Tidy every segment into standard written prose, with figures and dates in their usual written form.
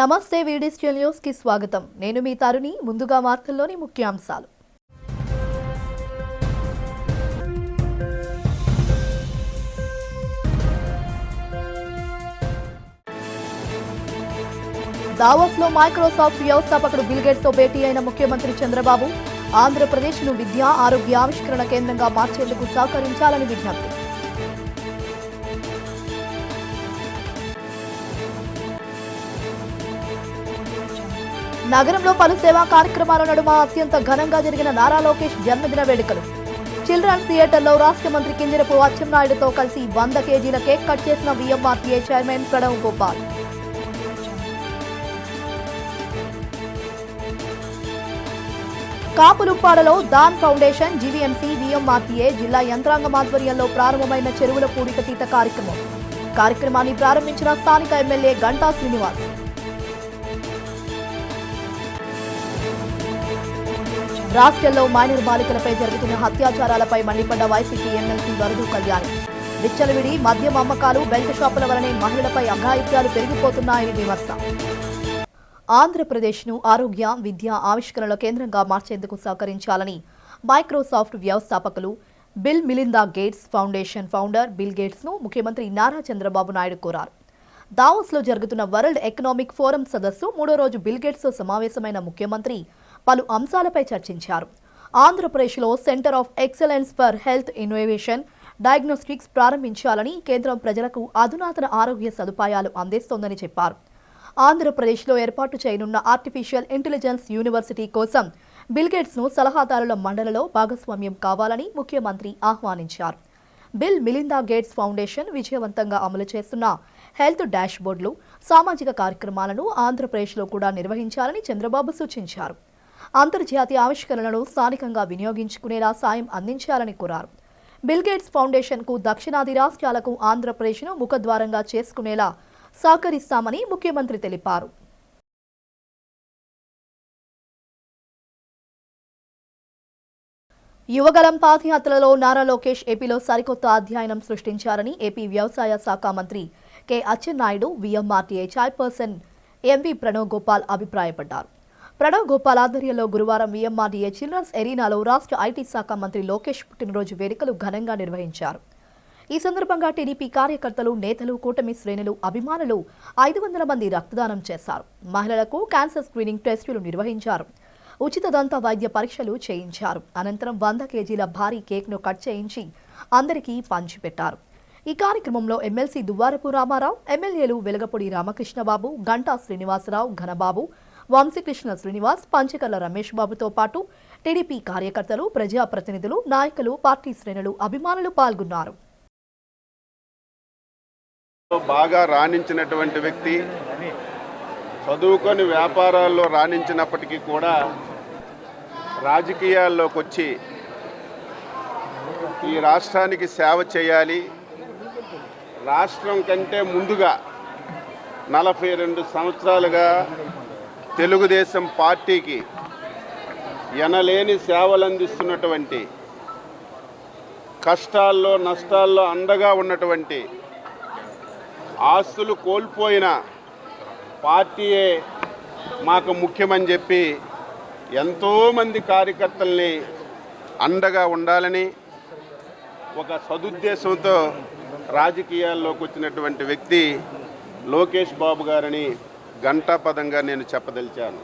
నమస్తే video news కి స్వాగతం. నేను మీ తరుణి. ముందుగా వార్తల్లోని ముఖ్యాంశాలు. దావోస్ లో మైక్రోసాఫ్ట్ వ్యవస్థాపకుడు బిల్ గేట్స్ తో భేటీ అయిన ముఖ్యమంత్రి చంద్రబాబు ఆంధ్రప్రదేశ్ ను విద్యా ఆరోగ్య ఆవిష్కరణ కేంద్రంగా మార్చేందుకు సహకరించాలని విజ్ఞప్తి. నగరంలో పలు సేవా కార్యక్రమాల నడుమ అత్యంత ఘనంగా జరిగిన నారా లోకేష్ జన్మదిన వేడుకలు. చిల్డ్రన్స్ థియేటర్లో రాష్ట్ర మంత్రి కింజరపు అచ్చెన్నాయుడుతో కలిసి 100 కేజీల కేక్ కట్ చేసిన వీఎంఆర్టీఏ చైర్మన్ ప్రణవ్ గోపాల్. కాపులుప్పాడలో దాన్ ఫౌండేషన్, జీవీఎంసీ, వీఎంఆర్టీఏ జిల్లా యంత్రాంగం ఆధ్వర్యంలో ప్రారంభమైన చెరువుల పూడిక తీత కార్యక్రమాన్ని ప్రారంభించిన స్థానిక ఎమ్మెల్యే గంటా శ్రీనివాస్. రాష్ట్రంలో మైనర్ బాలికలపై జరుగుతున్న అత్యాచారాలపై మండిపడ్డ వైసీపీ ఎమ్మెల్సీ వరదు కళ్యాణి. విచ్చలవిడి మద్యం అమ్మకాలు, బెల్ట్ షాపుల వలనే మహిళలపై అఘాయిత్యాలు పెరిగిపోతున్నాయని విమర్శ. ఆంధ్రప్రదేశ్ను ఆరోగ్య విద్య ఆవిష్కరణల కేంద్రంగా మార్చేందుకు సహకరించాలని మైక్రోసాఫ్ట్ వ్యవస్థాపకులు bill Melinda gates foundation founder bill gates ను ముఖ్యమంత్రి నారా చంద్రబాబు నాయుడు కోరారు. దావోస్ లో జరుగుతున్న వరల్డ్ ఎకనామిక్ ఫోరం సదస్సు 3వ రోజు బిల్ గేట్స్ తో సమావేశమైన ముఖ్యమంత్రి పలు అంశాలపై చర్చించారు. ఆంధ్రప్రదేశ్లో centre of excellence for health innovation diagnostics ప్రారంభించాలని, కేంద్రం ప్రజలకు అధునాతన ఆరోగ్య సదుపాయాలు అందిస్తోందని చెప్పారు. ఆంధ్రప్రదేశ్లో ఏర్పాటు చేయనున్న ఆర్టిఫిషియల్ ఇంటెలిజెన్స్ యూనివర్సిటీ కోసం బిల్ గేట్స్ ను సలహాదారుల మండలిలో భాగస్వామ్యం కావాలని ముఖ్యమంత్రి ఆహ్వానించారు. బిల్ మిలిందా గేట్స్ ఫౌండేషన్ విజయవంతంగా అమలు చేస్తున్న హెల్త్ డాష్ బోర్డులు, సామాజిక కార్యక్రమాలను ఆంధ్రప్రదేశ్లో కూడా నిర్వహించాలని చంద్రబాబు సూచించారు. అంతర్జాతీయ ఆవిష్కరణలను స్థానికంగా వినియోగించుకునేలా సాయం అందించాలని కోరారు. బిల్ గేట్స్ ఫౌండేషన్ కు దక్షిణాది రాష్ట్రాలకు ఆంధ్రప్రదేశ్ను ముఖద్వారంగా చేసుకునేలా సహకరిస్తామని ముఖ్యమంత్రి తెలిపారు. యువగలం పాదయాత్రలో నారా లోకేష్ ఏపీలో సరికొత్త అధ్యయనం సృష్టించారని ఏపీ వ్యవసాయ శాఖ మంత్రి K Atchannaidu, VMRTA chairperson MV Pranav Gopal అభిప్రాయపడ్డారు. ప్రణవ్ గోపాల్ ఆధ్వర్యంలో గురువారం వీఎంఆర్టీఏ చిల్డ్రన్స్ ఎరీనాలో రాష్ట్ర ఐటీ శాఖ మంత్రి లోకేష్ పుట్టినరోజు వేడుకలు ఘనంగా నిర్వహించారు. ఈ సందర్భంగా టీడీపీ కార్యకర్తలు, నేతలు, కూటమి శ్రేణులు, అభిమానులు 500 మంది రక్తదానం చేశారు. మహిళలకు క్యాన్సర్ స్క్రీనింగ్ టెస్టులు నిర్వహించారు. ఉచిత దంత వైద్య పరీక్షలు చేయించారు. అనంతరం 100 కేజీల భారీ కేక్ను కట్ చేయించి అందరికీ పంచిపెట్టారు. ఈ కార్యక్రమంలో ఎమ్మెల్సీ దువ్వారపు రామారావు, ఎమ్మెల్యేలు వెలగపూడి రామకృష్ణబాబు, గంటా శ్రీనివాసరావు, ఘనబాబు, వంశీకృష్ణ శ్రీనివాస్, పంచకర్ల రమేష్ బాబుతో పాటు టీడీపీ కార్యకర్తలు, ప్రజాప్రతినిధులు, నాయకులు, పార్టీ శ్రేణులు, అభిమానులు పాల్గొన్నారు. బాగా రాణించినటువంటి వ్యక్తి, చదువుకొని వ్యాపారాల్లో రాణించినప్పటికీ కూడా రాజకీయాల్లోకి వచ్చి ఈ రాష్ట్రానికి సేవ చేయాలి, రాష్ట్రం కంటే ముందుగా 42 సంవత్సరాలుగా తెలుగుదేశం పార్టీకి ఎనలేని సేవలు అందిస్తున్నటువంటి, కష్టాల్లో నష్టాల్లో అండగా ఉన్నటువంటి, ఆస్తులు కోల్పోయిన పార్టీయే మాకు ముఖ్యమని చెప్పి ఎంతోమంది కార్యకర్తల్ని అండగా ఉండాలని ఒక సదుద్దేశంతో రాజకీయాల్లోకి వచ్చినటువంటి వ్యక్తి లోకేష్ బాబు గారని ఘంటాపదంగా నేను చెప్పదలిచాను.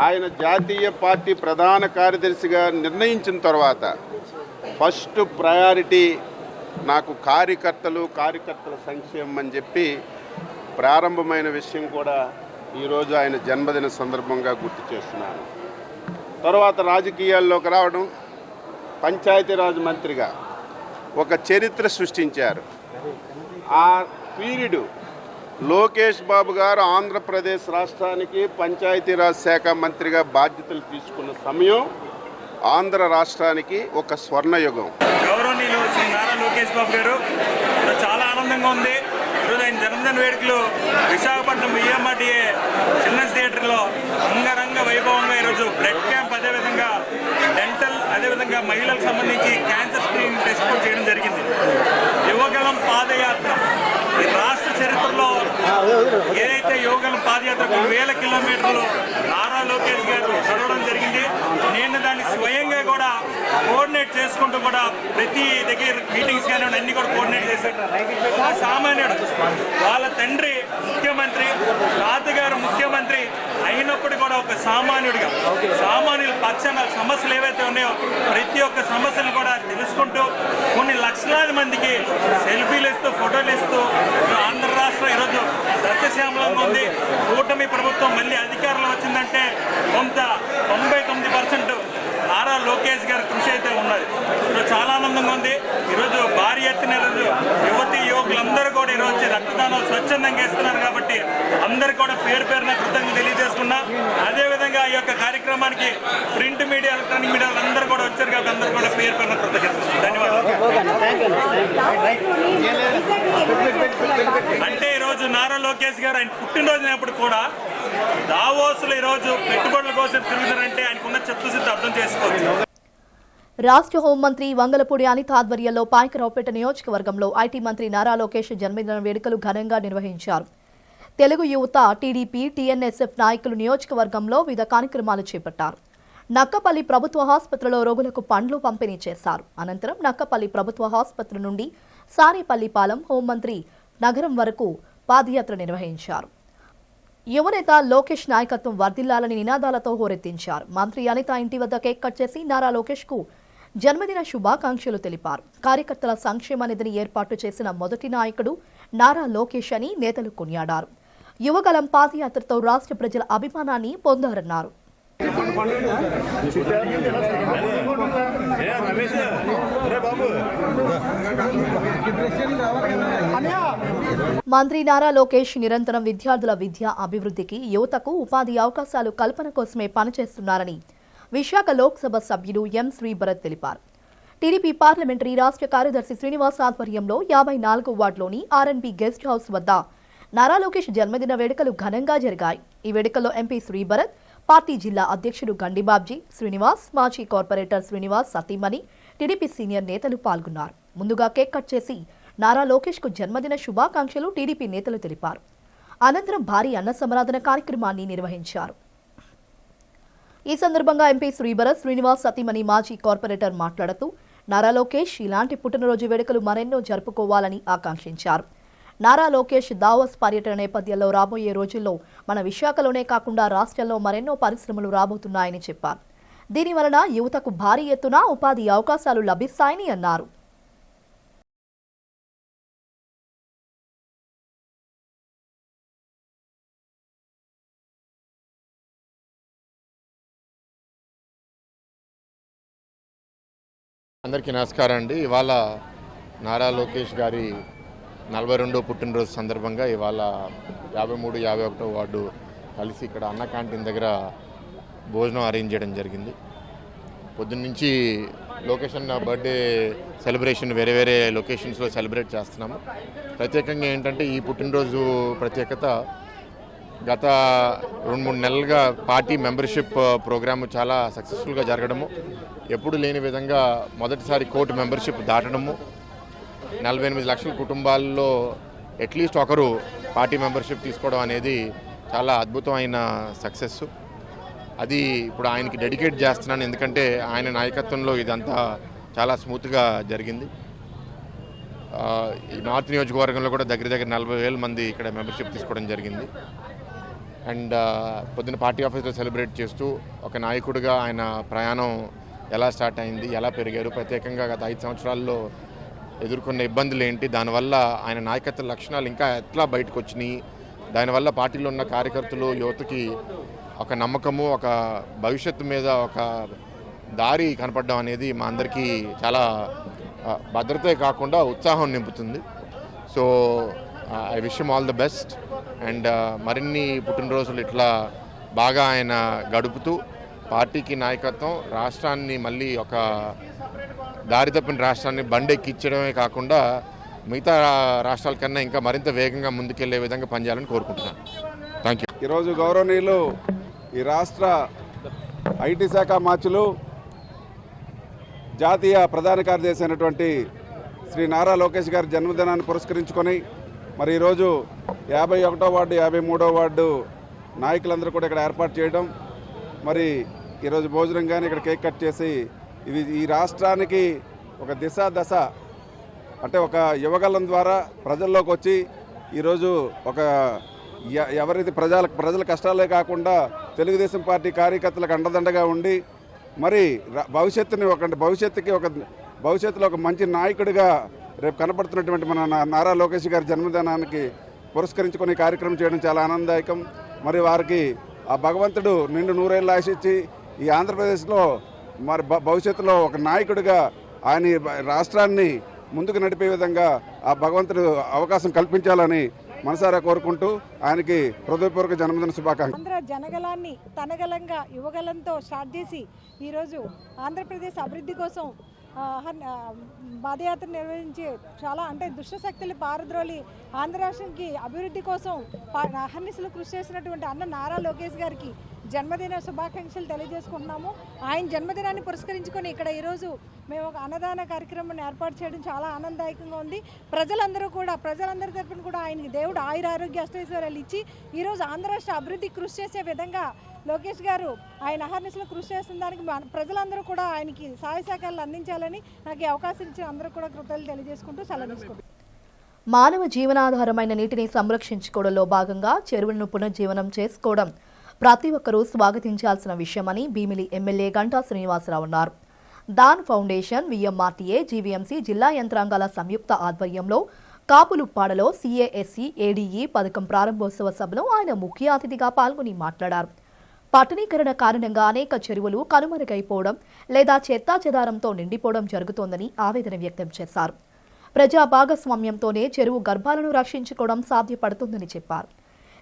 ఆయన జాతీయ పార్టీ ప్రధాన కార్యదర్శిగా నిర్ణయించిన తర్వాత ఫస్ట్ ప్రయారిటీ నాకు కార్యకర్తల సంక్షేమం అని చెప్పి ప్రారంభమైన విషయం కూడా ఈరోజు ఆయన జన్మదిన సందర్భంగా గుర్తు చేస్తున్నాను. తర్వాత రాజకీయాల్లోకి రావడం, పంచాయతీరాజ్ మంత్రిగా ఒక చరిత్ర సృష్టించారు. ఆ పీరియడ్ లోకేష్ బాబు గారు ఆంధ్రప్రదేశ్ రాష్ట్రానికి పంచాయతీరాజ్ శాఖ మంత్రిగా బాధ్యతలు తీసుకున్న సమయం ఆంధ్ర రాష్ట్రానికి ఒక స్వర్ణయుగం. గౌరవనీయులు శ్రీ నారా లోకేష్ బాబు గారు చాలా ఆనందంగా ఉంది. ఈరోజు ఆయన జన్మదిన వేడుకలు విశాఖపట్నం వీఎంఆర్టీఏ చిల్డ్రన్స్ థియేటర్లో అంగరంగ వైభవంగా ఈరోజు బ్లడ్ క్యాంప్, అదేవిధంగా డెంటల్, అదేవిధంగా అదేవిధంగా మహిళలకు సంబంధించి క్యాన్సర్ స్క్రీనింగ్ టెస్ట్ కూడా చేయడం జరిగింది. యువగలం పాదయాత్ర ఈ రాష్ట్ర చరిత్రలో ఏదైతే యువగలం పాదయాత్ర 1000 కిలోమీటర్లు నారా లోకేష్ గారు చదవడం జరిగింది. నేను దాన్ని స్వయంగా కూడా కోఆర్డినేట్ చేసుకుంటూ కూడా ప్రతి దగ్గర మీటింగ్స్ కానీ అన్ని కూడా కోఆర్డినేట్ చేశాడు. ఒక సామాన్యుడు వాళ్ళ తండ్రి ముఖ్యమంత్రి, తాతగారు ముఖ్యమంత్రి అయినప్పుడు కూడా ఒక సామాన్యుడిగా సామాన్యుల పక్షాన సమస్యలు ఏవైతే ఉన్నాయో ప్రతి ఒక్క సమస్యలు కూడా తెలుసుకుంటూ కొన్ని లక్షలాది మందికి సెల్ఫీలు ఇస్తూ ఫోటోలు ఇస్తూ ఆంధ్ర రాష్ట్రం ఈరోజు సస్యశ్యామలంగా ఉంది. కూటమి ప్రభుత్వం మళ్ళీ అధికారంలో వచ్చిందంటే కొంత 99% నారా లోకేష్ గారి కృషి అయితే ఉన్నది. ఈరోజు చాలా ఆనందంగా ఉంది. ఈరోజు భారీ ఎత్తున యువతి యువకులందరూ కూడా ఈరోజు రక్తదానాలు స్వచ్ఛందంగా ఇస్తున్నారు కాబట్టి అందరూ కూడా పేరు పేరున కృతజ్ఞతలు తెలియజేసుకున్నా. అదేవిధంగా ఈ యొక్క కార్యక్రమానికి ప్రింట్ మీడియా ఎలక్ట్రానిక్ మీడియా అందరూ కూడా వచ్చారు కాబట్టి అందరూ కూడా పేరు పేరున కృతజ్ఞతలు. ధన్యవాదాలు. అంటే ఈరోజు నారా లోకేష్ గారు ఆయన పుట్టినరోజు అయినప్పుడు కూడా దావోసులు ఈరోజు పెట్టుబడుల కోసం తిరుగుతారంటే ఆయనకున్న చిత్తశుద్ధి అర్థం చేసుకోవచ్చు. రాష్ట్ర హోంమంత్రి వంగలపూడి అనిత ఆధ్వర్యంలో పాయకరావుపేట నియోజకవర్గంలో ఐటీ మంత్రి నారా లోకేష్ జన్మదిన వేడుకలు ఘనంగా నిర్వహించారు. తెలుగు యువత, టీడీపీ, టీఎన్ఎస్ఎఫ్ నాయకులు నియోజకవర్గంలో వివిధ కార్యక్రమాలు చేపట్టారు. నక్కపల్లి ప్రభుత్వ ఆసుపత్రిలో రోగులకు పండ్లు పంపిణీ చేశారు. అనంతరం నక్కపల్లి ప్రభుత్వ ఆసుపత్రి నుండి సారేపల్లిపాలెం హోంమంత్రి నగరం వరకు పాదయాత్ర నిర్వహించారు. యువనేత లోకేష్ నాయకత్వం వర్ధిల్లాలని నినాదాలతో హోరెత్తించారు. మంత్రి అనిత ఇంటి వద్ద కేక్ కట్ చేసి నారా లోకేష్ కు జన్మదిన శుభాకాంక్షలు తెలిపారు. కార్యకర్తల సంక్షేమ నిధిని ఏర్పాటు చేసిన మొదటి నాయకుడు నారా లోకేష్ అని నేతలు కొనియాడారు. యువగలం పాదయాత్రతో రాష్ట్ర ప్రజల అభిమానాన్ని పొందారన్నారు. మంత్రి నారా లోకేష్ నిరంతరం విద్యార్థుల విద్యా అభివృద్ధికి, యువతకు ఉపాధి అవకాశాలు కల్పన కోసమే పనిచేస్తున్నారని విశాఖ లోక్సభ సభ్యుడు ఎం శ్రీభరత్ తెలిపారు. టీడీపీ పార్లమెంటరీ రాష్ట్ర కార్యదర్శి శ్రీనివాస్ ఆధ్వర్యంలో 54 వార్డులోని ఆర్ఎన్బి గెస్ట్ హౌస్ వద్ద నారా లోకేష్ జన్మదిన వేడుకలు ఘనంగా జరిగాయి. ఈ వేడుకల్లో ఎంపీ శ్రీభరత్, పార్టీ జిల్లా అధ్యక్షుడు గండిబాబ్జీ శ్రీనివాస్, మాజీ కార్పొరేటర్ శ్రీనివాస్ సతీమణి, టీడీపీ సీనియర్ నేతలు పాల్గొన్నారు. ముందుగా కేక్ కట్ చేసి నారా లోకేష్ కు జన్మదిన శుభాకాంక్షలు టీడీపీ నేతలు తెలిపారు. అనంతరం భారీ అన్న సమారాధన కార్యక్రమాన్ని నిర్వహించారు. ఈ సందర్భంగా ఎంపీ శ్రీభరత్, శ్రీనివాస్ సతీమణి, మాజీ కార్పొరేటర్ మాట్లాడుతూ నారా లోకేష్ ఇలాంటి పుట్టినరోజు వేడుకలు మరెన్నో జరుపుకోవాలని ఆకాంక్షించారు. నారా లోకేష్ దావోస్ పర్యటన నేపథ్యంలో రాబోయే రోజుల్లో మన విశాఖలోనే కాకుండా రాష్ట్రంలో మరెన్నో పరిశ్రమలు రాబోతున్నాయని చెప్పారు. దీనివలన యువతకు భారీ ఎత్తున ఉపాధి అవకాశాలు లభిస్తాయని అన్నారు. అందరికీ నమస్కారం అండి. ఇవాళ నారా లోకేష్ గారి 42వ పుట్టినరోజు సందర్భంగా ఇవాళ 53, 51 వార్డు కలిసి ఇక్కడ అన్న క్యాంటీన్ దగ్గర భోజనం అరేంజ్ చేయడం జరిగింది. పొద్దున్నుంచి లోకేష్ అన్న బర్త్డే సెలబ్రేషన్ వేరే వేరే లొకేషన్స్లో సెలబ్రేట్ చేస్తున్నాము. ప్రత్యేకంగా ఏంటంటే ఈ పుట్టినరోజు ప్రత్యేకత గత 2-3 నెలలుగా పార్టీ మెంబర్షిప్ ప్రోగ్రాము చాలా సక్సెస్ఫుల్గా జరగడము, ఎప్పుడు లేని విధంగా మొదటిసారి కోటి మెంబర్షిప్ దాటడము, 48 లక్షల కుటుంబాల్లో అట్లీస్ట్ ఒకరు పార్టీ మెంబర్షిప్ తీసుకోవడం అనేది చాలా అద్భుతమైన సక్సెస్. అది ఇప్పుడు ఆయనకి డెడికేట్ చేస్తున్నాను, ఎందుకంటే ఆయన నాయకత్వంలో ఇదంతా చాలా స్మూత్గా జరిగింది. ఈ నార్త్ నియోజకవర్గంలో కూడా దగ్గర 40,000 మంది ఇక్కడ మెంబర్షిప్ తీసుకోవడం జరిగింది. అండ్ పొద్దున్న పార్టీ ఆఫీస్లో సెలబ్రేట్ చేస్తూ ఒక నాయకుడిగా ఆయన ప్రయాణం ఎలా స్టార్ట్ అయింది, ఎలా పెరిగారు, ప్రత్యేకంగా గత 5 సంవత్సరాల్లో ఎదుర్కొన్న ఇబ్బందులు ఏంటి, దానివల్ల ఆయన నాయకత్వ లక్షణాలు ఇంకా ఎట్లా బయటకు వచ్చినాయి, దానివల్ల పార్టీలో ఉన్న కార్యకర్తలు యువతకి ఒక నమ్మకము, ఒక భవిష్యత్తు మీద ఒక దారి కనపడడం అనేది మా అందరికీ చాలా భద్రతే కాకుండా ఉత్సాహం నింపుతుంది. So I wish him all the best. And మరిన్ని పుట్టినరోజులు ఇట్లా బాగా ఆయన గడుపుతూ పార్టీకి నాయకత్వం, రాష్ట్రాన్ని మళ్ళీ ఒక దారి తప్పిన రాష్ట్రాన్ని బండెక్కించడమే కాకుండా మిగతా రాష్ట్రాల కన్నా ఇంకా మరింత వేగంగా ముందుకెళ్లే విధంగా పనిచేయాలని కోరుకుంటున్నాను. Thank you. ఈరోజు గౌరవనీయులు ఈ రాష్ట్ర ఐటీ శాఖ మార్చులు జాతీయ ప్రధాన కార్యదర్శి అయినటువంటి శ్రీ నారా లోకేష్ గారి జన్మదినాన్ని పురస్కరించుకొని మరి ఈరోజు 51వ వార్డు 53వ వార్డు నాయకులందరూ కూడా ఇక్కడ ఏర్పాటు చేయడం, మరి ఈరోజు భోజనం కానీ ఇక్కడ కేక్ కట్ చేసి ఇది ఈ రాష్ట్రానికి ఒక దశ అంటే ఒక యువగలం ద్వారా ప్రజల్లోకి వచ్చి ఈరోజు ఒక ఎవరైతే ప్రజల కష్టాలే కాకుండా తెలుగుదేశం పార్టీ కార్యకర్తలకు అండదండగా ఉండి మరి భవిష్యత్తులో ఒక మంచి నాయకుడిగా రేపు కనపడుతున్నటువంటి మన నారా లోకేష్ గారి జన్మదినానికి పురస్కరించుకొని కార్యక్రమం చేయడం చాలా ఆనందదాయకం. మరి వారికి ఆ భగవంతుడు నిండు నూరేళ్ళు ఆశించి ఈ ఆంధ్రప్రదేశ్లో మరి భవిష్యత్తులో ఒక నాయకుడిగా ఆయన రాష్ట్రాన్ని ముందుకు నడిపే విధంగా ఆ భగవంతుడు అవకాశం కల్పించాలని మనసారా కోరుకుంటూ ఆయనకి హృదయపూర్వక జన్మదిన శుభాకాంక్షలు. ఆంధ్ర జనగలాన్ని తనగలంగా యువగలంతో స్టార్ట్ చేసి ఈరోజు ఆంధ్రప్రదేశ్ అభివృద్ధి కోసం పాదయాత్ర నిర్వహించి చాలా అంటే దుష్టశక్తులు పారద్రోలి ఆంధ్ర రాష్ట్రానికి అభివృద్ధి కోసం అహర్నిశలు కృషి చేసినటువంటి అన్న నారా లోకేష్ గారికి జన్మదిన శుభాకాంక్షలు తెలియజేసుకుంటున్నాము. ఆయన జన్మదినాన్ని పురస్కరించుకొని ఇక్కడ ఈరోజు మేము ఒక అన్నదాన కార్యక్రమాన్ని ఏర్పాటు చేయడం చాలా ఆనందదాయకంగా ఉంది. ప్రజలందరి తరపున కూడా ఆయనకి దేవుడు ఆయురారోగ్య అష్టైశ్వర్యాలు ఇచ్చి ఈరోజు ఆంధ్ర రాష్ట్ర అభివృద్ధి కృషి చేసే విధంగా లోకేష్ గారు ఆయన అహర్నిశలు కృషి చేసిన దానికి ప్రజలందరూ కూడా ఆయనకి సహాయ సహకారాలు అందించాలని నాకు అవకాశం ఇచ్చిన అందరూ కూడా కృతజ్ఞతలు తెలియజేసుకుంటూ సెలవు తీసుకుంటాం. మానవ జీవనాధారమైన నీటిని సంరక్షించుకోవడంలో భాగంగా చెరువులను పునర్జీవనం చేసుకోవడం ప్రతి ఒక్కరూ స్వాగతించాల్సిన విషయమని భీమిలి ఎమ్మెల్యే గంటా శ్రీనివాసరావు అన్నారు. దాన్ ఫౌండేషన్, విఎంఆర్టీఏ, జీవీఎంసీ జిల్లా యంత్రాంగాల సంయుక్త ఆధ్వర్యంలో కాపులుప్పాడలో CASC ADE పథకం ప్రారంభోత్సవ సభలో ఆయన ముఖ్య అతిథిగా పాల్గొని మాట్లాడారు. పట్టణీకరణ కారణంగా అనేక చెరువులు కనుమరుగైపోవడం లేదా చెత్తాచెదారంతో నిండిపోవడం జరుగుతోందని ఆవేదన వ్యక్తం చేశారు. ప్రజా భాగస్వామ్యంతోనే చెరువు గర్భాలను రక్షించుకోవడం సాధ్యపడుతుందని చెప్పారు.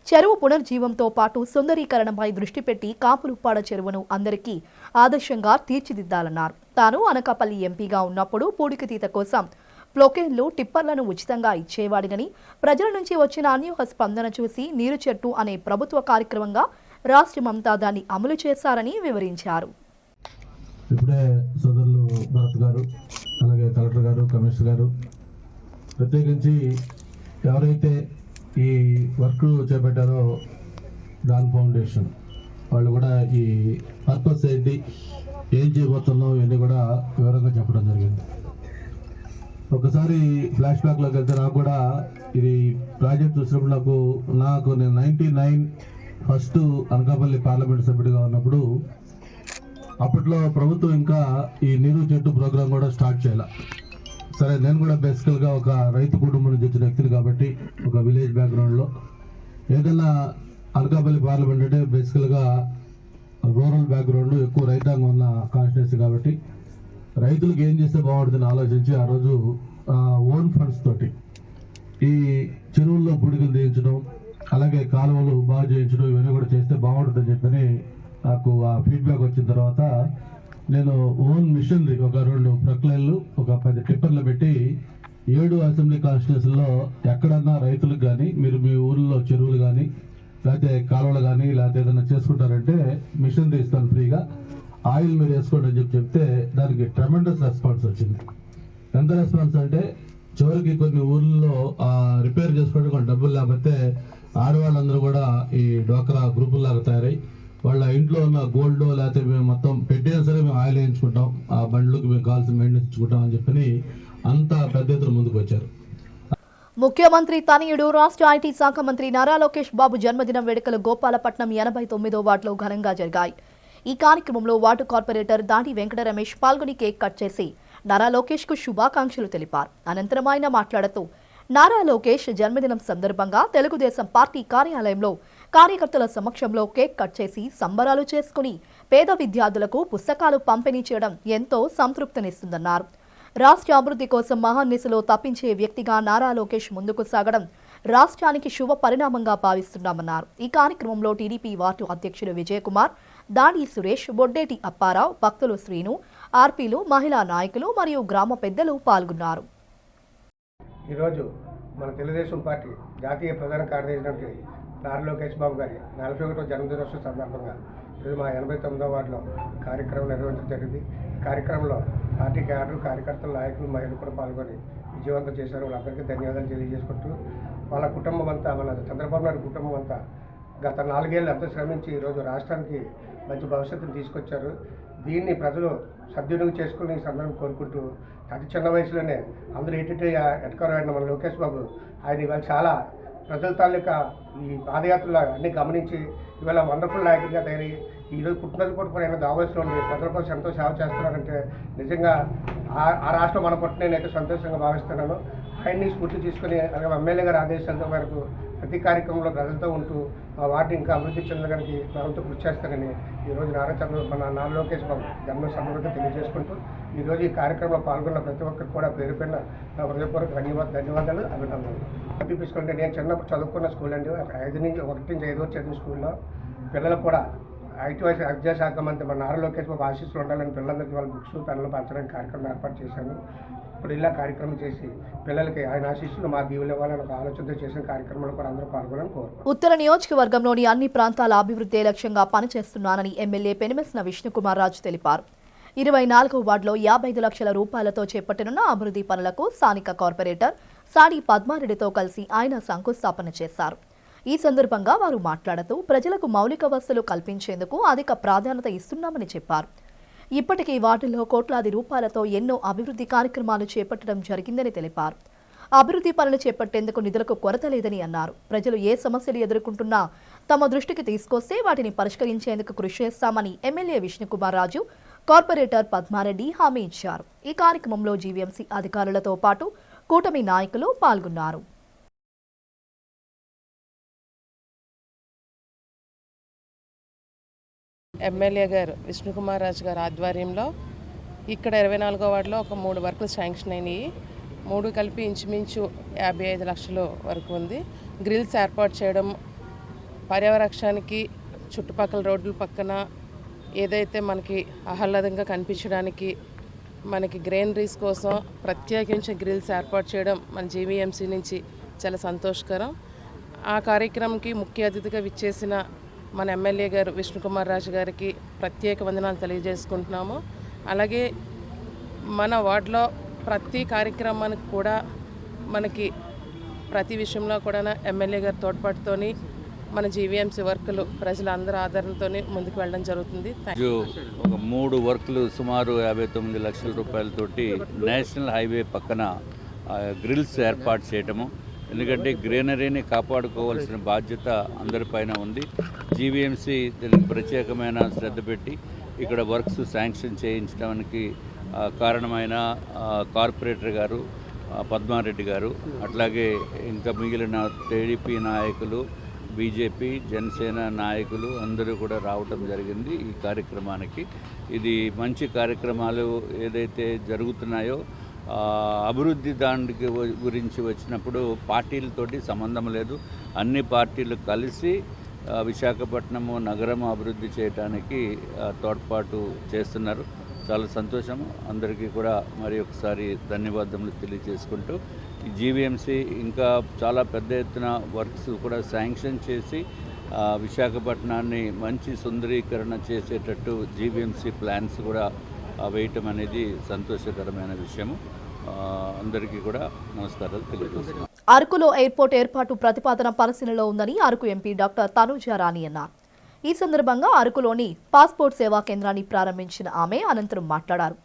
చెరువు పునర్జీవంతో పాటు సుందరీకరణపై దృష్టి పెట్టి కాపులుప్పాడ చెరువును అందరికీ ఆదర్శంగా తీర్చిదిద్దాలన్నారు. తాను అనకాపల్లి ఎంపీగా ఉన్నప్పుడు పూడికతీత కోసం ఫ్లోకేన్లు, టిప్పర్లను ఉచితంగా ఇచ్చేవాడినని, ప్రజల నుంచి వచ్చిన అన్యూహ స్పందన చూసి నీరు చెట్టు అనే ప్రభుత్వ కార్యక్రమంగా రాష్ట్రమంతా దాన్ని అమలు చేశారని వివరించారు. ఇప్పుడే సోదరులు భరత్ గారు, అలాగే కలెక్టర్ గారు, కమిషనర్ గారు, ప్రత్యేకించి ఎవరైతే ఈ వర్క్ చేపట్టారో దాన్ ఫౌండేషన్ వాళ్ళు కూడా ఈ పర్పస్ ఏంటి, ఏం చేయబోతున్నాం ఇవన్నీ కూడా వివరంగా చెప్పడం జరిగింది. ఒకసారి ఫ్లాష్ బ్యాక్లోకి వెళ్తే నాకు కూడా ఇది ప్రాజెక్ట్ చూసినప్పుడు నేను 99 ఫస్ట్ అనకాపల్లి పార్లమెంట్ సభ్యుడిగా ఉన్నప్పుడు అప్పట్లో ప్రభుత్వం ఇంకా ఈ నీరు చెట్టు ప్రోగ్రాం కూడా స్టార్ట్ చేయాల. సరే, నేను కూడా బేసికల్గా ఒక రైతు కుటుంబం నుంచి వచ్చిన వ్యక్తిని కాబట్టి ఒక విలేజ్ బ్యాక్గ్రౌండ్లో ఏదైనా అనకాపల్లి పార్లమెంట్ అంటే బేసికల్గా రూరల్ బ్యాక్గ్రౌండ్, ఎక్కువ రైతాంగం ఉన్న కాన్స్టిట్యున్సీ కాబట్టి రైతులకు ఏం చేస్తే బాగుంటుందని ఆలోచించి ఆ రోజు ఓన్ ఫండ్స్ తోటి ఈ చెరువుల్లో పుడికలు తీయించడం, అలాగే కాలువలు బాగు చేయించడం ఇవన్నీ కూడా చేస్తే బాగుంటుందని చెప్పని నాకు ఆ ఫీడ్బ్యాక్ వచ్చిన తర్వాత నేను ఓన్ మిషనరీ ఒక 2 ప్రక్లైన్లు, ఒక 10 టిప్పర్లు పెట్టి 7 అసెంబ్లీ కాన్స్టిట్యూన్సీల్లో ఎక్కడన్నా రైతులకు కానీ మీరు మీ ఊళ్ళో చెరువులు కానీ లేకపోతే కాలువలు కానీ లేకపోతే ఏదైనా చేసుకుంటారంటే మిషనరీ ఇస్తాను ఫ్రీగా, ఆయిల్ మీరు వేసుకోండి అని చెప్తే దానికి ట్రెమెండస్ రెస్పాన్స్ వచ్చింది. ఎంత రెస్పాన్స్ అంటే చివరికి కొన్ని ఊర్లలో రిపేర్ చేసుకోవడానికి కొన్ని డబ్బులు లేకపోతే ఆడవాళ్ళందరూ కూడా ఈ డోక్రా గ్రూపుల్లాగా తయారై వాళ్ళ ఇంట్లో ఉన్న గోల్డ్ లేకపోతే మేము మొత్తం పెట్టినా సరే మేము ఆయిల్ వేయించుకుంటాం, ఆ బండ్లకు మేము కావాల్సిన మెయింటెనెన్స్ ఇచ్చుకుంటాం అని చెప్పని అంత పెద్ద ఎత్తున ముందుకు వచ్చారు. ముఖ్యమంత్రి తనయుడు రాష్ట్ర ఐటీ శాఖ మంత్రి నారా లోకేష్ బాబు జన్మదినం వేడుకలు గోపాలపట్నం 89వ వార్డులో ఘనంగా జరిగాయి. ఈ కార్యక్రమంలో వార్డు కార్పొరేటర్ దాడి వెంకట రమేష్ పాల్గొని కేక్ కట్ చేసి నారా లోకేష్ కు శుభాకాంక్షలు తెలిపారు. అనంతరం ఆయన మాట్లాడుతూ నారా లోకేష్ జన్మదినం సందర్భంగా తెలుగుదేశం పార్టీ కార్యాలయంలో కార్యకర్తల సమక్షంలో కేక్ కట్ చేసి సంబరాలు చేసుకుని పేద విద్యార్థులకు పుస్తకాలు పంపిణీ చేయడం ఎంతో సంతృప్తినిస్తుందన్నారు. రాష్ట్ర అభివృద్ధి కోసం మహానిశలో తప్పించే వ్యక్తిగా నారా లోకేష్ ముందుకు సాగడం రాష్ట్రానికి శుభ పరిణామంగా భావిస్తున్నామన్నారు. ఈ కార్యక్రమంలో టీడీపీ వార్డు అధ్యక్షులు విజయకుమార్, దాడి సురేష్, బొడ్డేటి అప్పారావు, భక్తులు శ్రీను, ఆర్పీలు, మహిళా నాయకులు మరియు గ్రామ పెద్దలు పాల్గొన్నారు. ఈరోజు మన తెలుగుదేశం పార్టీ జాతీయ ప్రధాన కార్యదర్శి నారా లోకేష్ బాబు గారి 41వ జన్మదినోత్సవం సందర్భంగా ఈరోజు మా 89వ వార్డులో కార్యక్రమం నిర్వహించడం జరిగింది. కార్యక్రమంలో పార్టీ క్యాడర్, కార్యకర్తలు, నాయకులు, మహిళలు కూడా పాల్గొని విజయవంతం చేశారు. వాళ్ళందరికీ ధన్యవాదాలు తెలియజేసుకుంటూ వాళ్ళ కుటుంబం అంతా, మన చంద్రబాబు నాయుడు కుటుంబం అంతా గత 4 ఏళ్ళు ఎంతో శ్రమించి ఈరోజు రాష్ట్రానికి మంచి భవిష్యత్తును తీసుకొచ్చారు. దీన్ని ప్రజలు సద్వినియోగం చేసుకుని ఈ సందర్భం కోరుకుంటూ, అతి చిన్న వయసులోనే అందరూ ఎటుకారు ఆయన మన లోకేష్ బాబు ఆయన ఇవాళ చాలా ప్రజల తాలూకా ఈ పాదయాత్రలు అన్నీ గమనించి ఇవాళ వండర్ఫుల్ నాయకుడిగా తయారై ఈరోజు పుట్టినరోజు పూట కూడా ఆయన దావోస్లో ఉండి ప్రజల కోసం ఎంతో సేవ చేస్తున్నారంటే నిజంగా ఆ రాష్ట్రం మన పుట్టిన నేనైతే సంతోషంగా భావిస్తున్నాను. ఆయన్ని స్ఫూర్తి తీసుకుని అలాగే ఎమ్మెల్యే గారి ఆదేశాలతో మేరకు ప్రతి కార్యక్రమంలో ప్రజలతో ఉంటూ మా వార్డు ఇంకా అభివృద్ధి చెందడానికి ప్రభుత్వం కృషి చేస్తారని ఈరోజు నారా లోకేష్ బాబు జన్మ సందర్భంగా తెలియజేసుకుంటూ ఈరోజు ఈ కార్యక్రమంలో పాల్గొన్న ప్రతి ఒక్కరికి కూడా పేరు పైన నా హృదయపూర్వక ధన్యవాదాలు, అభినందనలు. చూపించుకుంటే నేను చిన్నప్పుడు చదువుకున్న స్కూల్ అండి, 1 నుంచి 5 వరకు చదివిన స్కూల్లో పిల్లలకు కూడా ఐటీ విద్యాశాఖ మంత్రి మన నారా లోకేష్ బాబు ఆశీస్సులు ఉండాలని పిల్లలందరికీ వాళ్ళ బుక్స్, పెన్నులు పంచడానికి కార్యక్రమం ఏర్పాటు చేశాను. ఇప్పుడు ఇలా కార్యక్రమం చేసి పిల్లలకి ఆయన ఆశీస్సులు మా దీవులు ఇవ్వాలని ఒక ఆలోచనతో చేసిన కార్యక్రమాలు కూడా అందరూ పాల్గొనాలని కోరుకుంటున్నాను. ఉత్తర నియోజకవర్గంలోని అన్ని ప్రాంతాల అభివృద్ధి లక్ష్యంగా పనిచేస్తున్నానని ఎమ్మెల్యే పెనిమెసిన విష్ణుకుమార్ రాజు తెలిపారు. 24వ వార్డులో 55 లక్షల రూపాయలతో చేపట్టనున్న అభివృద్ధి పనులకు స్థానిక కార్పొరేటర్ సాడి పద్మారెడ్డితో కలిసి ఆయన శంకుస్థాపన చేశారు. ఈ సందర్భంగా వారు మాట్లాడుతూ ప్రజలకు మౌలిక వసతులు కల్పించేందుకు అధిక ప్రాధాన్యత ఇస్తున్నామని చెప్పారు. ఇప్పటికీ వార్డుల్లో కోట్లాది రూపాయలతో ఎన్నో అభివృద్ధి కార్యక్రమాలు చేపట్టడం జరిగిందని తెలిపారు. అభివృద్ధి పనులు చేపట్టేందుకు నిధులకు కొరత లేదని అన్నారు. ప్రజలు ఏ సమస్యలు ఎదుర్కొంటున్నా తమ దృష్టికి తీసుకొస్తే వాటిని పరిష్కరించేందుకు కృషి చేస్తామని ఎమ్మెల్యే విష్ణుకుమార్ రాజు, కార్పొరేటర్ పద్మారెడ్డి హామీ ఇచ్చారు. ఈ కార్యక్రమంలో జీవీఎంసీ అధికారులతో పాటు కూటమి నాయకులు పాల్గొన్నారు. ఎమ్మెల్యే గారు విష్ణుకుమార్ రాజు గారి ఆధ్వర్యంలో ఇక్కడ 24వ వార్డులో ఒక 3 వర్కులు శాంక్షన్ అయినాయి. 3 కలిపి ఇంచుమించు 55 లక్షల వరకు ఉంది. గ్రిల్స్ ఏర్పాటు చేయడం, పర్యావరణానికి చుట్టుపక్కల రోడ్ల పక్కన ఏదైతే మనకి ఆహ్లాదంగా కనిపించడానికి మనకి గ్రీనరీస్ కోసం ప్రత్యేకించి గ్రిల్స్ ఏర్పాటు చేయడం మన జీవీఎంసీ నుంచి చాలా సంతోషకరం. ఆ కార్యక్రమంకి ముఖ్య అతిథిగా విచ్చేసిన మన ఎమ్మెల్యే గారు విష్ణుకుమార్ రాజు గారికి ప్రత్యేక వందనాలు తెలియజేసుకుంటున్నాము. అలాగే మన వార్డులో ప్రతి కార్యక్రమానికి కూడా మనకి ప్రతి విషయంలో కూడా ఎమ్మెల్యే గారి తోడ్పాటుతోని మన జీవీఎంసీ వర్కులు ప్రజలందరూ ఆదరణతోనే ముందుకు వెళ్ళడం జరుగుతుంది. ఒక 3 వర్కులు సుమారు 59 లక్షల రూపాయలతోటి నేషనల్ హైవే పక్కన గ్రిల్స్ ఏర్పాటు చేయటము. ఎందుకంటే గ్రీనరీని కాపాడుకోవాల్సిన బాధ్యత అందరిపైన ఉంది. జీవీఎంసీ దీనికి ప్రత్యేకమైన శ్రద్ధ పెట్టి ఇక్కడ వర్క్స్ శాంక్షన్ చేయించడానికి కారణమైన కార్పొరేటర్ గారు పద్మారెడ్డి గారు, అట్లాగే ఇంకా మిగిలిన టీడీపీ నాయకులు, బీజేపీ, జనసేన నాయకులు అందరూ కూడా రావటం జరిగింది ఈ కార్యక్రమానికి. ఇది మంచి కార్యక్రమాలు ఏదైతే జరుగుతున్నాయో అభివృద్ధి దానికి గురించి వచ్చినప్పుడు పార్టీలతోటి సంబంధం లేదు. అన్ని పార్టీలు కలిసి విశాఖపట్నము నగరం అభివృద్ధి చేయడానికి తోడ్పాటు చేస్తున్నారు. చాలా సంతోషం. అందరికీ కూడా మరి ఒకసారి ధన్యవాదములు తెలియజేసుకుంటూ ఈ జీవీఎంసీ ఇంకా చాలా పెద్ద ఎత్తున వర్క్స్ కూడా శాంక్షన్ చేసి విశాఖపట్నాన్ని మంచి సుందరీకరణ చేసేటట్టు జీవీఎంసీ ప్లాన్స్ కూడా వేయటం అనేది సంతోషకరమైన విషయము. అందరికీ కూడా నమస్కారాలు తెలియజేస్తున్నాను. అరకులో ఎయిర్పోర్ట్ ఏర్పాటు ప్రతిపాదన పరిశీలనలో ఉందని అరకు ఎంపీ డాక్టర్ తనూజా రాణి అన్నారు. ఈ సందర్భంగా అరకులోని పాస్పోర్ట్ సేవా కేంద్రాన్ని ప్రారంభించిన ఆమె అనంతరం మాట్లాడారు.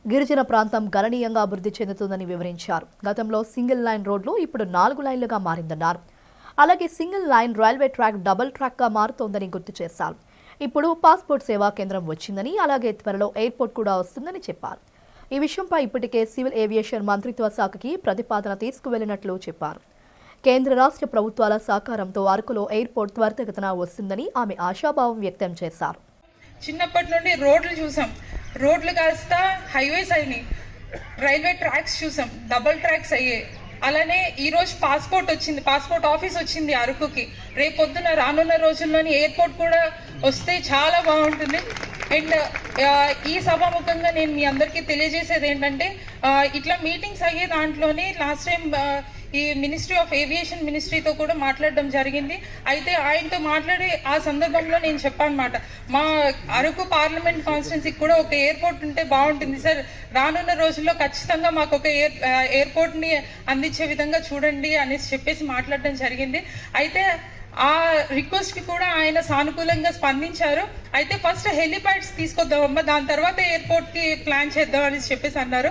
గిరిజన ప్రాంతం గణనీయంగా అభివృద్ధి చెందుతుందని వివరించారు. గతంలో సింగిల్ లైన్ రోడ్లు ఇప్పుడు 4 లైన్లుగా మారిందన్నారు. అలాగే single line railway track double ట్రాక్గా మారుతోందని గుర్తు చేశారు. ఇప్పుడు పాస్పోర్ట్ సేవా కేంద్రం వచ్చిందని, అలాగే త్వరలో ఎయిర్పోర్ట్ కూడా వస్తుందని చెప్పారు. ఈ విషయంపై ఇప్పటికే సివిల్ ఏవియేషన్ మంత్రిత్వ శాఖకి ప్రతిపాదన తీసుకువెళ్లినట్లు చెప్పారు. కేంద్ర రాష్ట్ర ప్రభుత్వాల సహకారంతో అరకులో ఎయిర్పోర్ట్ త్వరితగతిన వస్తుందని ఆమె ఆశాభావం వ్యక్తం చేశారు. చిన్నప్పటి నుండి రోడ్లు చూసాం, రోడ్లు కాస్త హైవేస్ అయినాయి, రైల్వే ట్రాక్స్ చూసాం, డబుల్ ట్రాక్స్ అయ్యాయి. అలానే ఈరోజు పాస్పోర్ట్ వచ్చింది, పాస్పోర్ట్ ఆఫీస్ వచ్చింది అరకుకి. రేపొద్దున రానున్న రోజుల్లోని ఎయిర్పోర్ట్ కూడా వస్తే చాలా బాగుంటుంది. అండ్ ఈ సభాముఖంగా నేను మీ అందరికీ తెలియజేసేది ఏంటంటే, ఇట్లా మీటింగ్స్ అయ్యే దాంట్లోనే లాస్ట్ టైం ఈ మినిస్ట్రీ ఆఫ్ ఏవియేషన్ మినిస్ట్రీతో కూడా మాట్లాడడం జరిగింది. అయితే ఆయనతో మాట్లాడి ఆ సందర్భంలో నేను చెప్పానమాట, మా అరకు పార్లమెంట్ కాన్స్టిట్యున్సీకి కూడా ఒక ఎయిర్పోర్ట్ ఉంటే బాగుంటుంది సార్, రానున్న రోజుల్లో ఖచ్చితంగా మాకు ఒక ఎయిర్పోర్ట్ని అందించే విధంగా చూడండి అనేసి చెప్పేసి మాట్లాడడం జరిగింది. అయితే ఆ రిక్వెస్ట్కి కూడా ఆయన సానుకూలంగా స్పందించారు. అయితే ఫస్ట్ హెలిప్యాడ్స్ తీసుకొద్దామమ్మా, దాని తర్వాత ఎయిర్పోర్ట్కి ప్లాన్ చేద్దాం అని చెప్పేసి అన్నారు.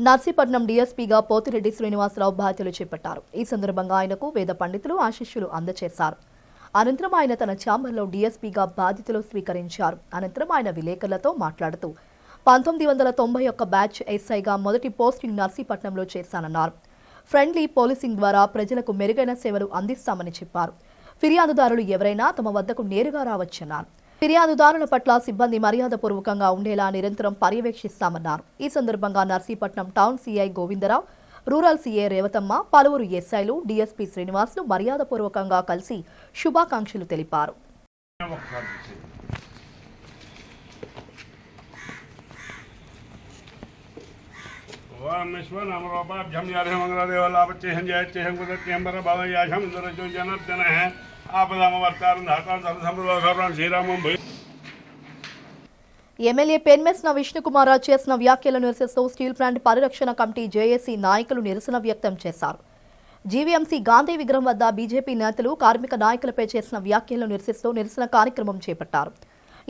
నర్సీపట్నం డీఎస్పీగా పోతిరెడ్డి శ్రీనివాసరావు బాధ్యతలు చేపట్టారు. ఈ సందర్భంగా ఆయనకు వేద పండితులు ఆశీస్సులు అందజేశారు. అనంతరం ఆయన తన ఛాంబర్లో డీఎస్పీగా బాధ్యతలు స్వీకరించారు. అనంతరం ఆయన విలేకరులతో మాట్లాడుతూ 1991 బ్యాచ్ ఎస్ఐగా మొదటి పోస్టింగ్ నర్సీపట్నంలో చేశానన్నారు. ఫ్రెండ్లీ పోలీసింగ్ ద్వారా ప్రజలకు మెరుగైన సేవలు అందిస్తామని చెప్పారు. ఫిర్యాదుదారులు ఎవరైనా తమ వద్దకు నేరుగా రావచ్చన్నారు. ఫిర్యాదుదారుల పట్ల సిబ్బంది మర్యాదపూర్వకంగా ఉండేలా నిరంతరం పర్యవేక్షిస్తామన్నారు. ఈ సందర్భంగా Narsipatnam town CI Govindarao, rural CA Revathamma, పలువురు ఎస్ఐలు డీఎస్పీ శ్రీనివాస్ను మర్యాదపూర్వకంగా కలిసి శుభాకాంక్షలు తెలిపారు. ఎమ్మెల్యే పెన్మెస్న విష్ణుకుమారరావు చేసిన వ్యాఖ్యలను నిరసిస్తూ స్టీల్ ప్లాంట్ పరిరక్షణ కమిటీ జేఏసీ నాయకులు నిరసన వ్యక్తం చేశారు. జీవీఎంసీ గాంధీ విగ్రహం వద్ద బీజేపీ నేతలు కార్మిక నాయకులపై చేసిన వ్యాఖ్యలను నిరసిస్తూ నిరసన కార్యక్రమం చేపట్టారు.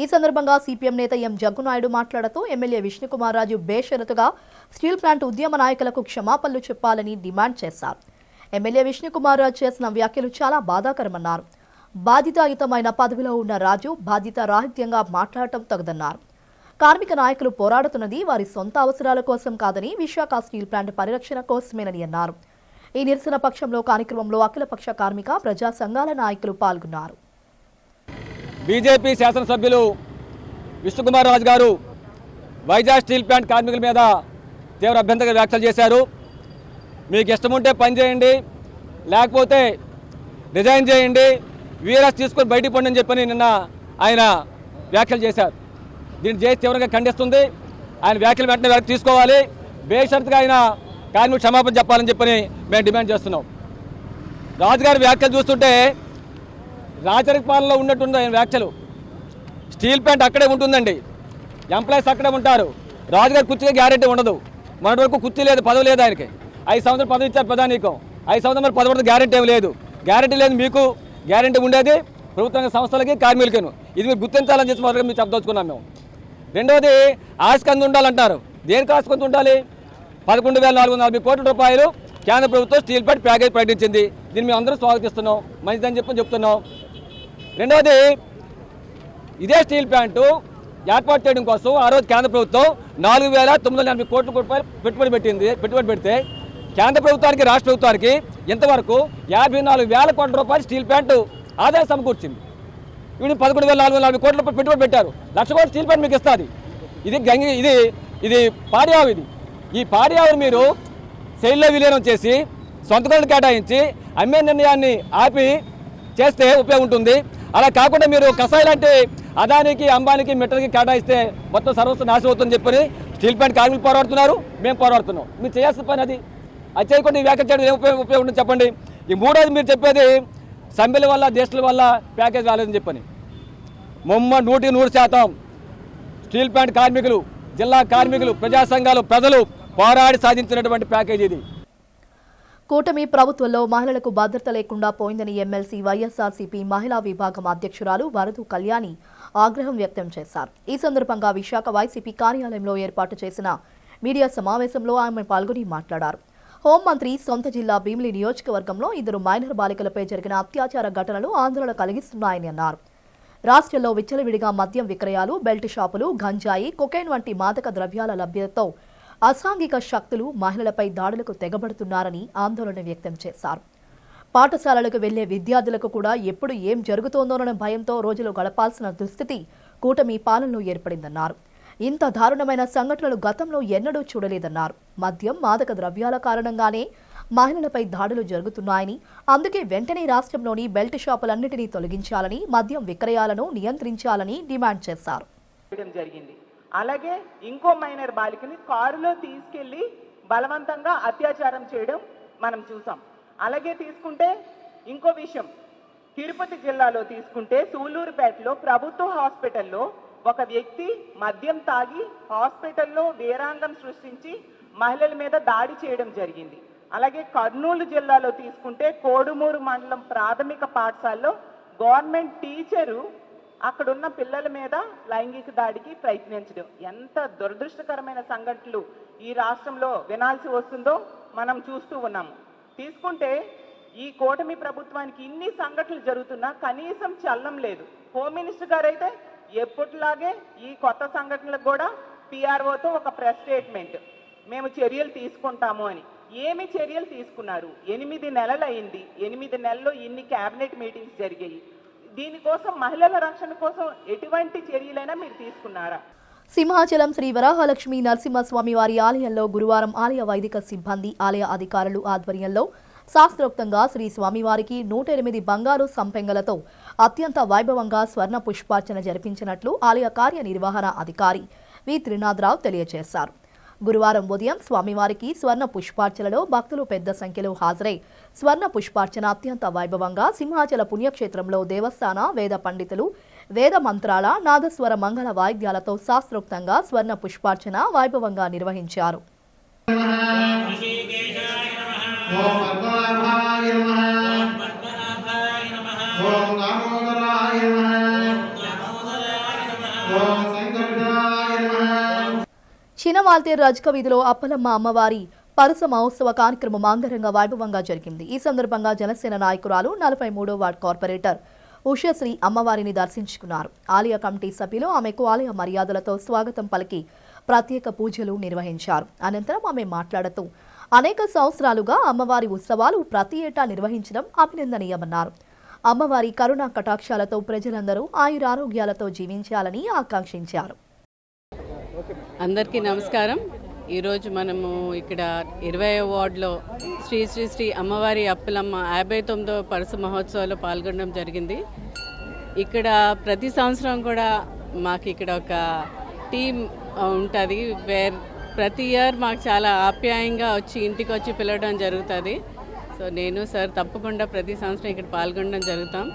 ఈ సందర్భంగా సిపిఎం నేత ఎం జగ్గునాయుడు మాట్లాడుతూ ఎమ్మెల్యే విష్ణుకుమారరాజు బేషరతుగా స్టీల్ ప్లాంట్ ఉద్యమ నాయకులకు క్షమాపణలు చెప్పాలని డిమాండ్ చేశారు. ఎమ్మెల్యే విష్ణుకుమారరాజు చేసిన వ్యాఖ్యలు చాలా బాధాకరమన్నారు. బాధ్యతాయుతమైన పదవిలో ఉన్న రాజు బాధ్యతారాహిత్యంగా మాట్లాడటం తగదన్నారు. కార్మిక నాయకులు పోరాడుతున్నది వారి సొంత అవసరాల కోసం కాదని, విశాఖ స్టీల్ ప్లాంట్ పరిరక్షణ కోసమేనని అన్నారు. ఈ నిరసన పక్షంలో కార్యక్రమంలో అఖిలపక్ష కార్మిక ప్రజా సంఘాల నాయకులు పాల్గొన్నారు. బీజేపీ శాసనసభ్యులు విష్ణుకుమారరాజు గారు వైజాగ్ స్టీల్ ప్లాంట్ కార్మికుల మీద తీవ్ర అభ్యంతర వ్యాఖ్యలు చేశారు. మీకు ఇష్టం ఉంటే పని చేయండి, లేకపోతే రిజైన్ చేయండి, వీఆర్ఎస్ తీసుకొని బయటికి పండి అని చెప్పని నిన్న ఆయన వ్యాఖ్యలు చేశారు. దీన్ని చేసి తీవ్రంగా ఖండిస్తుంది. ఆయన వ్యాఖ్యలు వెంటనే తీసుకోవాలి. బేషరతుగా ఆయన కార్మిక క్షమాపణ చెప్పాలని చెప్పని మేము డిమాండ్ చేస్తున్నాం. రాజుగారి వ్యాఖ్యలు చూస్తుంటే రాజరిక పాలనలో ఉన్నట్టుంది ఆయన వ్యాఖ్యలు. స్టీల్ ప్లాంట్ అక్కడే ఉంటుందండి, ఎంప్లాయీస్ అక్కడే ఉంటారు. రాజుగారి కుర్చీకి గ్యారెంటీ ఉండదు. మొన్నటి వరకు కుర్చీ లేదు, పదవి లేదు ఆయనకి. 5 సంవత్సరాలు పదవి ఇచ్చారు ప్రధానికం. 5 సంవత్సరాలు పదవి గ్యారెంటీ ఏమి లేదు. గ్యారెంటీ లేదు, మీకు గ్యారెంటీ ఉండేది ప్రభుత్వ సంస్థలకి కార్మికులకి. ఇది మీరు గుర్తించాలని చెప్పి మొదలుగా మీరు చెప్పదలుచుకున్నాం మేము. రెండవది ఆస్కంది ఉండాలంటారు. దేనికి ఆస్కంది ఉండాలి? 11,440 కోట్ల రూపాయలు కేంద్ర ప్రభుత్వం స్టీల్ ప్లాంట్ ప్యాకేజ్ ప్రకటించింది. దీన్ని మేము అందరూ స్వాగతిస్తున్నాం, మంచిదని చెప్తున్నాం. రెండవది ఇదే స్టీల్ ప్లాంటు ఏర్పాటు చేయడం కోసం ఆ రోజు కేంద్ర ప్రభుత్వం 4,980 కోట్ల రూపాయలు పెట్టుబడి పెడితే కేంద్ర ప్రభుత్వానికి రాష్ట్ర ప్రభుత్వానికి ఇంతవరకు 54,000 కోట్ల రూపాయలు స్టీల్ ప్లాంట్ ఆదాయం సమకూర్చింది. వీళ్ళు 11,440 కోట్ల రూపాయలు పెట్టుబడి పెట్టారు. 1,00,000 కోట్ల స్టీల్ ప్లాంట్ మీకు ఇస్తుంది. ఇది పాడియావు. ఈ పాడియావుని మీరు శైలిలో విలీనం చేసి సొంత గనులు కేటాయించి అమ్మే నిర్ణయాన్ని ఆపి చేస్తే ఉపయోగం ఉంటుంది. అలా కాకుండా మీరు కసాయి లాంటి అదానికి, అంబానికి, మిట్టలకి కేటాయిస్తే మొత్తం సర్వస్వం నాశనం అవుతుందని చెప్పని స్టీల్ ప్లాంట్ కార్మికులు పోరాడుతున్నారు, మేము పోరాడుతున్నాం. మీరు చేయాల్సిన పని అది చేయకుండా ఈ వ్యాఖ్యలు చేయడం ఏం ఉపయోగం ఉంటుంది చెప్పండి. ఈ మూడోది మీరు చెప్పేది సమ్మెల వల్ల, దేశాల వల్ల ప్యాకేజ్ రాలేదని చెప్పని. 100% స్టీల్ ప్లాంట్ కార్మికులు, జిల్లా కార్మికులు, ప్రజా సంఘాలు, ప్రజలు పోరాడి సాధించినటువంటి ప్యాకేజీ ఇది. కూటమి ప్రభుత్వంలో మహిళలకు భద్రత లేకుండా పోయిందని ఎమ్మెల్సీ వైఎస్ఆర్సీపీ మహిళా విభాగం అధ్యక్షురాలు వరదు కళ్యాణి ఆగ్రహం వ్యక్తం చేశారు. ఈ సందర్భంగా విశాఖ వైసీపీ కార్యాలయంలో ఏర్పాటు చేసిన మీడియా సమావేశంలో ఆమె పాల్గొని మాట్లాడారు. హోంమంత్రి సొంత జిల్లా భీమిలి నియోజకవర్గంలో 2 మైనర్ బాలికలపై జరిగిన అత్యాచార ఘటనలు ఆందోళన కలిగిస్తున్నాయని అన్నారు. రాష్ట్రంలో విచ్చలవిడిగా మద్యం విక్రయాలు, బెల్ట్ షాపులు, గంజాయి, కొకైన్ వంటి మాదక ద్రవ్యాల లభ్యతతో అసాంఘిక శక్తులు మహిళలపై దాడులకు తెగబడుతున్నారని ఆందోళన వ్యక్తం చేశారు. పాఠశాలలకు వెళ్లే విద్యార్థులకు కూడా ఎప్పుడు ఏం జరుగుతోందోనన్న భయంతో రోజులు గడపాల్సిన దుస్థితి కూటమి పాలనలో ఏర్పడిందన్నారు. ఇంత దారుణమైన సంఘటనలు గతంలో ఎన్నడూ చూడలేదన్నారు. మద్యం, మాదక ద్రవ్యాల కారణంగానే మహిళలపై దాడులు జరుగుతున్నాయని, అందుకే వెంటనే రాష్ట్రంలోని బెల్ట్ షాపులన్నింటినీ తొలగించాలని, మద్యం విక్రయాలను నియంత్రించాలని డిమాండ్ చేశారు. అలాగే ఇంకో మైనర్ బాలికని కారులో తీసుకెళ్లి బలవంతంగా అత్యాచారం చేయడం మనం చూసాం. అలాగే తీసుకుంటే ఇంకో విషయం, తిరుపతి జిల్లాలో తీసుకుంటే సూలూరుపేటలో ప్రభుత్వ హాస్పిటల్లో ఒక వ్యక్తి మద్యం తాగి హాస్పిటల్లో వీరాంగం సృష్టించి మహిళల మీద దాడి చేయడం జరిగింది. అలాగే కర్నూలు జిల్లాలో తీసుకుంటే కోడుమూరు మండలం ప్రాథమిక పాఠశాలలో గవర్నమెంట్ టీచరు అక్కడున్న పిల్లల మీద లైంగిక దాడికి ప్రయత్నించడం. ఎంత దురదృష్టకరమైన సంఘటనలు ఈ రాష్ట్రంలో వినాల్సి వస్తుందో మనం చూస్తూ ఉన్నాము. తీసుకుంటే ఈ కూటమి ప్రభుత్వానికి ఇన్ని సంఘటనలు జరుగుతున్నా కనీసం చలనం లేదు. హోమ్ మినిస్టర్ గారు అయితే ఎప్పటిలాగే ఈ కొత్త సంఘటనలకు కూడా పిఆర్ఓతో ఒక ప్రెస్ స్టేట్మెంట్, మేము చర్యలు తీసుకుంటాము అని. ఏమి చర్యలు తీసుకున్నారు? 8 నెలలు అయింది. 8 నెలల్లో ఇన్ని క్యాబినెట్ మీటింగ్స్ జరిగాయి. దీనికోసం మహిళల రక్షణ కోసం ఎటువంటి చర్యలైనా మీరు తీసుకున్నారా? సింహాచలం శ్రీ వరాహలక్ష్మి నరసింహస్వామి వారి ఆలయంలో గురువారం ఆలయ వైదిక సిబ్బంది, ఆలయ అధికారులు ఆధ్వర్యంలో శాస్త్రోక్తంగా శ్రీ స్వామివారికి 108 బంగారు సంపెంగలతో అత్యంత వైభవంగా స్వర్ణ పుష్పార్చన జరిపించినట్లు ఆలయ కార్యనిర్వహణ అధికారి వి త్రినాథరావు తెలియజేశారు. గురువారం ఉదయం స్వామివారికి స్వర్ణ పుష్పార్చనలో భక్తులు పెద్ద సంఖ్యలో హాజరై స్వర్ణ పుష్పార్చన అత్యంత వైభవంగా సింహాచల పుణ్యక్షేత్రంలో దేవస్థాన వేద పండితులు వేద మంత్రాల నాదస్వర మంగళ వాయిద్యాలతో శాస్త్రోక్తంగా స్వర్ణ పుష్పార్చన వైభవంగా నిర్వహించారు. చినవాల్తేరు రజక వీధిలో అప్పలమ్మ అమ్మవారి పరుస మహోత్సవ కార్యక్రమం అంగరంగ వైభవంగా జరిగింది. ఈ సందర్భంగా జనసేన నాయకురాలు 43వ వార్డు కార్పొరేటర్ ఉషశ్రీ అమ్మవారిని దర్శించుకున్నారు. ఆలయ కమిటీ సభ్యులు ఆమెకు ఆలయ మర్యాదలతో స్వాగతం పలికి ప్రత్యేక పూజలు నిర్వహించారు. అనంతరం ఆమె మాట్లాడుతూ అనేక సంవత్సరాలుగా అమ్మవారి ఉత్సవాలు ప్రతి ఏటా నిర్వహించడం అభినందనీయమన్నారు. అమ్మవారి కరుణా కటాక్షాలతో ప్రజలందరూ ఆయురారోగ్యాలతో జీవించాలని ఆకాంక్షించారు. అందరికీ నమస్కారం. ఈరోజు మనము ఇక్కడ 20వ వార్డులో శ్రీ శ్రీ శ్రీ అమ్మవారి అప్పలమ్మ 59వ పరుస మహోత్సవాల్లో పాల్గొనడం జరిగింది. ఇక్కడ ప్రతి సంవత్సరం కూడా మాకు ఇక్కడ ఒక టీం ఉంటుంది. ప్రతి ఇయర్ మాకు చాలా ఆప్యాయంగా వచ్చి ఇంటికి వచ్చి పిలవడం జరుగుతుంది. సో నేను సార్ తప్పకుండా ప్రతి సంవత్సరం ఇక్కడ పాల్గొనడం జరుగుతాం.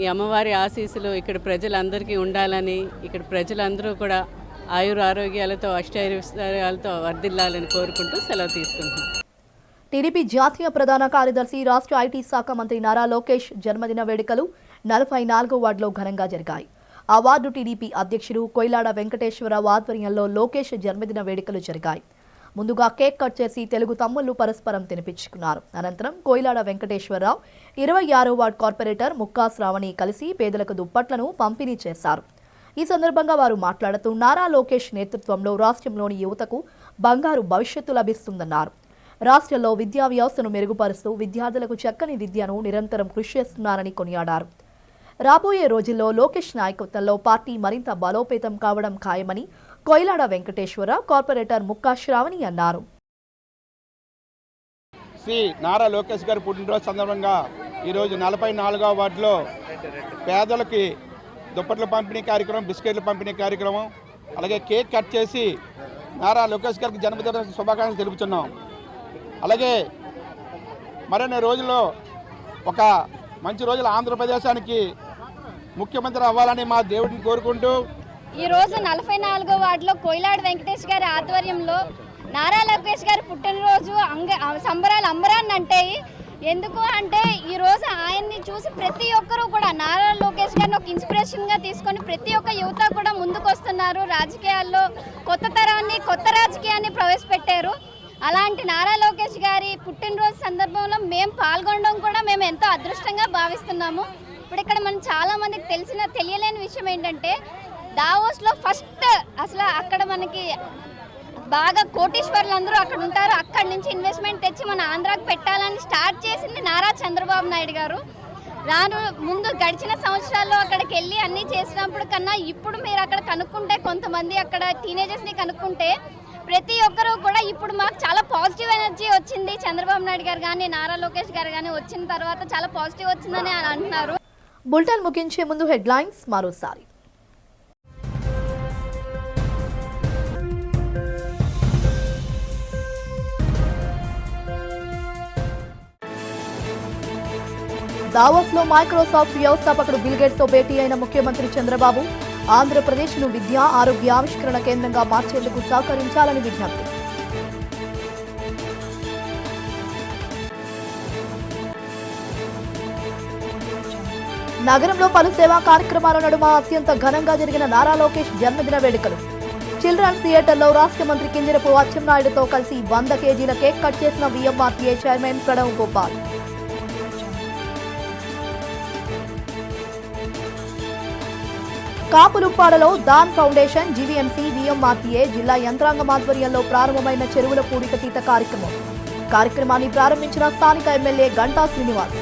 ఈ అమ్మవారి ఆశీస్సులు ఇక్కడ ప్రజలందరికీ ఉండాలని, ఇక్కడ ప్రజలందరూ కూడా ఆయుర ఆరోగ్యాలతో అష్టైశ్వర్యాలతో వర్ధిల్లాలని కోరుకుంటూ సెలవు తీసుకుంటున్నాం. టీడీపీ జాతీయ ప్రధాన కార్యదర్శి రాష్ట్ర ఐటీ శాఖ మంత్రి నారా లోకేష్ జన్మదిన వేడుకలు 44వ వార్డులో ఘనంగా జరిగాయి. ఆ వార్డు టీడీపీ అధ్యక్షుడు కొయిలాడ వెంకటేశ్వరరావు ఆధ్వర్యంలో లోకేష్ జన్మదిన వేడుకలు జరిగాయి. ముందుగా కేక్ కట్ చేసి తెలుగు తమ్ముళ్లు పరస్పరం తినిపించుకున్నారు. అనంతరం కొయిలాడ వెంకటేశ్వరరావు 26వ వార్డు కార్పొరేటర్ ముక్కా శ్రావణి కలిసి పేదలకు దుప్పట్లను పంపిణీ చేశారు. ఈ సందర్భంగా వారు మాట్లాడుతూ నారా లోకేష్ నేతృత్వంలో రాష్ట్రంలోని యువతకు బంగారు భవిష్యత్తు లభిస్తుందన్నారు. రాష్ట్రంలో విద్యా వ్యవస్థను మెరుగుపరుస్తూ విద్యార్థులకు చక్కని విద్యను నిరంతరం కృషి చేస్తున్నారని కొనియాడారు. రాబోయే రోజుల్లో లోకేష్ నాయకత్వంలో పార్టీ మరింత బలోపేతం కావడం ఖాయమని కొయిలాడ వెంకటేశ్వరరావు కార్పొరేటర్ ముక్కా శ్రావణి అన్నారు. శ్రీ నారా లోకేష్ గారి పుట్టినరోజు సందర్భంగా ఈరోజు 44వ వార్డులో పేదలకి దుప్పట్ల పంపిణీ కార్యక్రమం, బిస్కెట్ల పంపిణీ కార్యక్రమం, అలాగే కేక్ కట్ చేసి నారా లోకేష్ గారికి జన్మదిన శుభాకాంక్షలు తెలుపుతున్నాం. అలాగే మరిన్ని రోజుల్లో ఒక మంచి రోజులు ఆంధ్రప్రదేశానికి ముఖ్యమంత్రి అవ్వాలని మా దేవుడిని కోరుకుంటూ ఈరోజు 44వ వార్డులో కొయిలాడ వెంకటేష్ గారి ఆధ్వర్యంలో నారా లోకేష్ గారి పుట్టినరోజు సంబరాలు అంబరాన్ని అంటాయి. ఎందుకు అంటే ఈరోజు ఆయన్ని చూసి ప్రతి ఒక్కరూ కూడా నారా లోకేష్ గారిని ఒక ఇన్స్పిరేషన్గా తీసుకొని ప్రతి ఒక్క యువత కూడా ముందుకు వస్తున్నారు. రాజకీయాల్లో కొత్త తరాన్ని, కొత్త రాజకీయాన్ని ప్రవేశపెట్టారు. అలాంటి నారా లోకేష్ గారి పుట్టినరోజు సందర్భంలో మేము పాల్గొనడం కూడా మేము ఎంతో అదృష్టంగా భావిస్తున్నాము. ఇప్పుడు ఇక్కడ మనం చాలా మందికి తెలియలేని విషయం ఏంటంటే దావోస్లో ఫస్ట్ అసలు అక్కడ మనకి బాగా కోటీశ్వర్లు అందరూ అక్కడ ఉంటారు. అక్కడి నుంచి ఇన్వెస్ట్మెంట్ తెచ్చి మన ఆంధ్రాకి పెట్టాలని స్టార్ట్ చేసింది నారా చంద్రబాబు నాయుడు గారు. ముందు గడిచిన సంవత్సరాల్లో అక్కడికి వెళ్ళి అన్నీ చేసినప్పుడు కన్నా ఇప్పుడు మీరు అక్కడ కనుక్కుంటే, కొంతమంది అక్కడ టీనేజర్స్ని కనుక్కుంటే ప్రతి ఒక్కరూ కూడా ఇప్పుడు మాకు చాలా పాజిటివ్ ఎనర్జీ వచ్చింది. చంద్రబాబు నాయుడు గారు కానీ నారా లోకేష్ గారు కానీ వచ్చిన తర్వాత చాలా పాజిటివ్ వచ్చిందని అంటున్నారు. బులెటిన్ ముగించే ముందు హెడ్లైన్స్ మరోసారి. దావోస్ లో మైక్రోసాఫ్ట్ వ్యవస్థాపకుడు బిల్ గేట్స్ తో భేటీ అయిన ముఖ్యమంత్రి చంద్రబాబు ఆంధ్రప్రదేశ్ ను విద్య ఆరోగ్య ఆవిష్కరణ కేంద్రంగా మార్చేందుకు సహకరించాలని విజ్ఞప్తి. నగరంలో పలు సేవా కార్యక్రమాల నడుమ అత్యంత ఘనంగా జరిగిన నారా లోకేష్ జన్మదిన వేడుకలు. చిల్డ్రన్స్ థియేటర్లో రాష్ట్ర మంత్రి కింజరపు అచ్చెన్నాయుడుతో కలిసి 100 కేజీల కేక్ కట్ చేసిన వీఎంఆర్టీఏ చైర్మన్ ప్రణవ్ గోపాల్. కాపులుప్పాడలో దాన్ ఫౌండేషన్, జీవీఎంసీ, వీఎంఆర్టీఏ జిల్లా యంత్రాంగం ఆధ్వర్యంలో ప్రారంభమైన చెరువుల పూడికతీత కార్యక్రమాన్ని ప్రారంభించిన స్థానిక ఎమ్మెల్యే గంటా శ్రీనివాస్.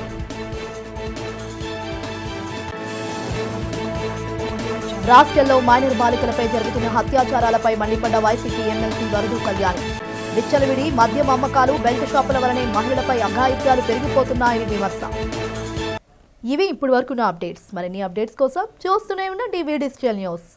రాష్ట్రంలో మైనర్ బాలికలపై జరుగుతున్న అత్యాచారాలపై మండిపడ్డ వైసీపీ ఎమ్మెల్సీ వరదు కళ్యాణ్. విచ్చలవిడి మద్యం అమ్మకాలు, బెల్ట్ షాపుల వలనే మహిళలపై అఘాయిత్యాలు పెరిగిపోతున్నాయని విమర్శ. ఇవి ఇప్పటి వరకు నా అప్డేట్స్. మరిన్ని అప్డేట్స్ కోసం చూస్తూనే ఉన్న టీవీ డిజిటల్ న్యూస్.